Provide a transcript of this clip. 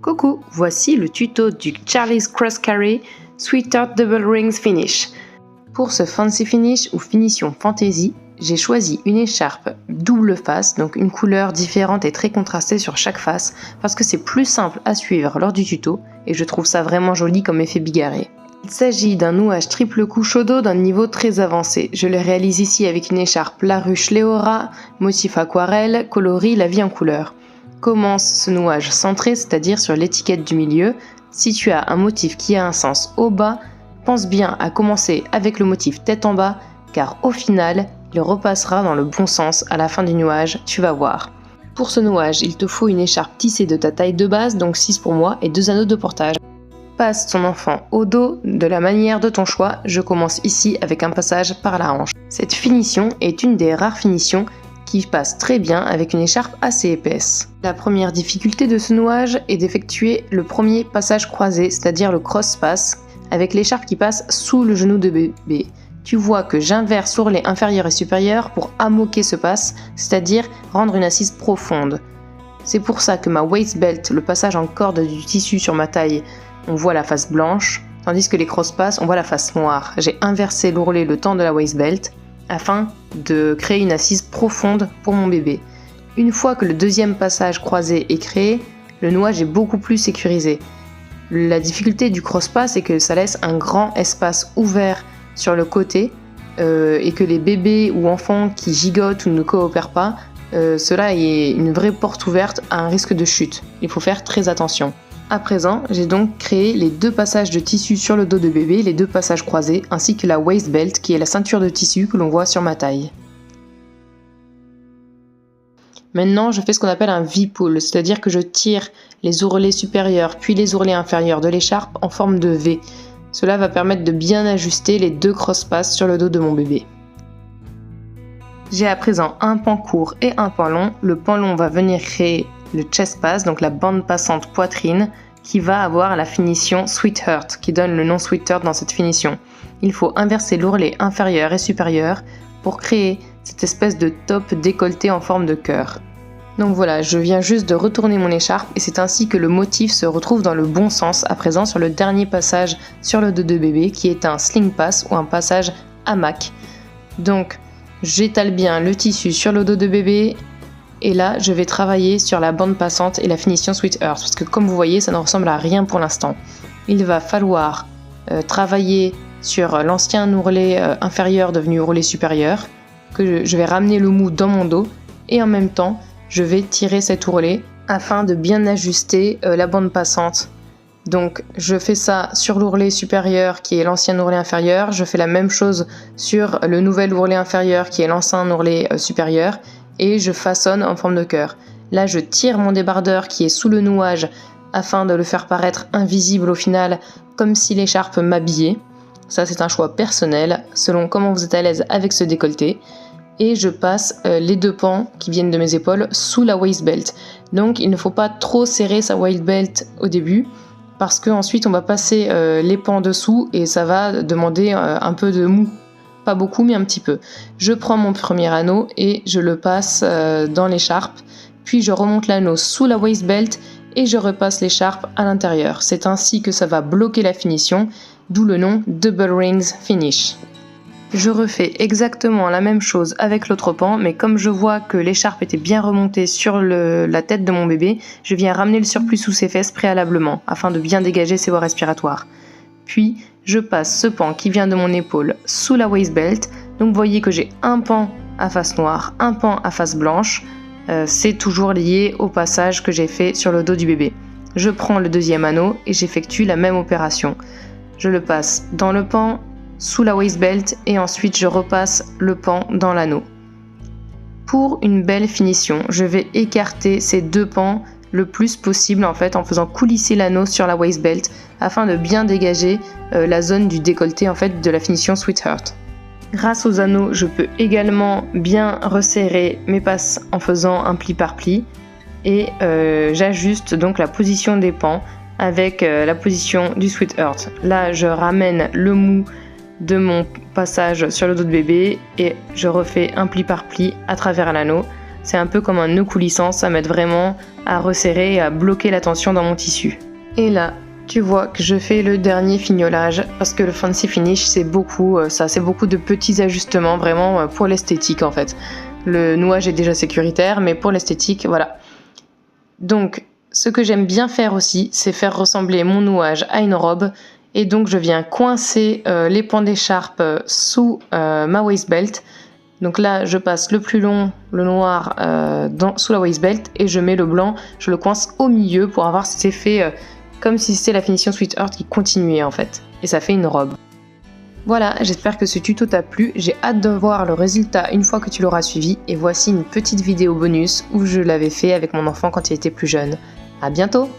Coucou, voici le tuto du Charlie's Cross Carré Sweetheart Double Rings Finish. Pour ce fancy finish ou finition fantasy, j'ai choisi une écharpe double face, donc une couleur différente et très contrastée sur chaque face, parce que c'est plus simple à suivre lors du tuto et je trouve ça vraiment joli comme effet bigarré. Il s'agit d'un nouage triple cou Shodo d'un niveau très avancé. Je le réalise ici avec une écharpe Laruche Leora, motif aquarelle, coloris La vie en couleur. Commence ce nouage centré, c'est-à-dire sur l'étiquette du milieu. Si tu as un motif qui a un sens au bas, pense bien à commencer avec le motif tête en bas, car au final, il repassera dans le bon sens à la fin du nouage, tu vas voir. Pour ce nouage, il te faut une écharpe tissée de ta taille de base, donc 6 pour moi, et 2 anneaux de portage. Passe ton enfant au dos de la manière de ton choix. Je commence ici avec un passage par la hanche. Cette finition est une des rares finitions qui passe très bien avec une écharpe assez épaisse. La première difficulté de ce nouage est d'effectuer le premier passage croisé, c'est-à-dire le cross pass, avec l'écharpe qui passe sous le genou de bébé. Tu vois que j'inverse l'ourlet inférieur et supérieur pour amoquer ce pass, c'est-à-dire rendre une assise profonde. C'est pour ça que ma waist belt, le passage en corde du tissu sur ma taille, on voit la face blanche, tandis que les cross-pass, on voit la face noire. J'ai inversé l'ourlet le temps de la waist belt afin de créer une assise profonde pour mon bébé. Une fois que le deuxième passage croisé est créé, le nouage est beaucoup plus sécurisé. La difficulté du cross-pass est que ça laisse un grand espace ouvert sur le côté et que les bébés ou enfants qui gigotent ou ne coopèrent pas, cela est une vraie porte ouverte à un risque de chute. Il faut faire très attention. À présent, j'ai donc créé les 2 passages de tissu sur le dos de bébé, les 2 passages croisés, ainsi que la waist belt qui est la ceinture de tissu que l'on voit sur ma taille. Maintenant, je fais ce qu'on appelle un V-pull, c'est-à-dire que je tire les ourlets supérieurs puis les ourlets inférieurs de l'écharpe en forme de V. Cela va permettre de bien ajuster les 2 cross-pass sur le dos de mon bébé. J'ai à présent un pan court et un pan long. Le pan long va venir créer le chest pass, donc la bande passante poitrine, qui va avoir la finition Sweetheart, qui donne le nom Sweetheart dans cette finition. Il faut inverser l'ourlet inférieur et supérieur pour créer cette espèce de top décolleté en forme de cœur. Donc voilà, je viens juste de retourner mon écharpe et c'est ainsi que le motif se retrouve dans le bon sens à présent sur le dernier passage sur le dos de bébé qui est un sling pass ou un passage hamac. Donc j'étale bien le tissu sur le dos de bébé. Et là, je vais travailler sur la bande passante et la finition Sweetheart, parce que comme vous voyez, ça ne ressemble à rien pour l'instant. Il va falloir travailler sur l'ancien ourlet inférieur devenu ourlet supérieur, que je vais ramener le mou dans mon dos, et en même temps, je vais tirer cet ourlet afin de bien ajuster la bande passante. Donc, je fais ça sur l'ourlet supérieur qui est l'ancien ourlet inférieur, je fais la même chose sur le nouvel ourlet inférieur qui est l'ancien ourlet supérieur, et je façonne en forme de cœur. Là, je tire mon débardeur qui est sous le nouage afin de le faire paraître invisible au final, comme si l'écharpe m'habillait. Ça, c'est un choix personnel, selon comment vous êtes à l'aise avec ce décolleté. Et je passe les 2 pans qui viennent de mes épaules sous la waist belt. Donc, il ne faut pas trop serrer sa waist belt au début, parce qu'ensuite, on va passer les pans dessous et ça va demander un peu de mou. Pas beaucoup, mais un petit peu. Je prends mon premier anneau et je le passe dans l'écharpe, puis je remonte l'anneau sous la waist belt et je repasse l'écharpe à l'intérieur. C'est ainsi que ça va bloquer la finition, d'où le nom Double Rings Finish. Je refais exactement la même chose avec l'autre pan, mais comme je vois que l'écharpe était bien remontée sur la tête de mon bébé, je viens ramener le surplus sous ses fesses préalablement, afin de bien dégager ses voies respiratoires. Puis, je passe ce pan qui vient de mon épaule sous la waist belt. Donc vous voyez que j'ai un pan à face noire, un pan à face blanche. C'est toujours lié au passage que j'ai fait sur le dos du bébé. Je prends le deuxième anneau et j'effectue la même opération. Je le passe dans le pan, sous la waist belt et ensuite je repasse le pan dans l'anneau. Pour une belle finition, je vais écarter ces 2 pans le plus possible en fait en faisant coulisser l'anneau sur la waist belt afin de bien dégager la zone du décolleté en fait de la finition Sweetheart. Grâce aux anneaux, je peux également bien resserrer mes passes en faisant un pli par pli et j'ajuste donc la position des pans avec la position du Sweetheart. Là, je ramène le mou de mon passage sur le dos de bébé et je refais un pli par pli à travers l'anneau c'est un peu comme un nœud coulissant, ça m'aide vraiment à resserrer et à bloquer la tension dans mon tissu. Et là, tu vois que je fais le dernier fignolage parce que le fancy finish c'est beaucoup ça, c'est beaucoup de petits ajustements vraiment pour l'esthétique en fait. Le nouage est déjà sécuritaire mais pour l'esthétique voilà. Donc ce que j'aime bien faire aussi c'est faire ressembler mon nouage à une robe et donc je viens coincer les pans d'écharpe sous ma waist belt. Donc là je passe le plus long, le noir sous la waist belt et je mets le blanc, je le coince au milieu pour avoir cet effet comme si c'était la finition Sweetheart qui continuait en fait. Et ça fait une robe. Voilà, j'espère que ce tuto t'a plu. J'ai hâte de voir le résultat une fois que tu l'auras suivi. Et voici une petite vidéo bonus où je l'avais fait avec mon enfant quand il était plus jeune. À bientôt!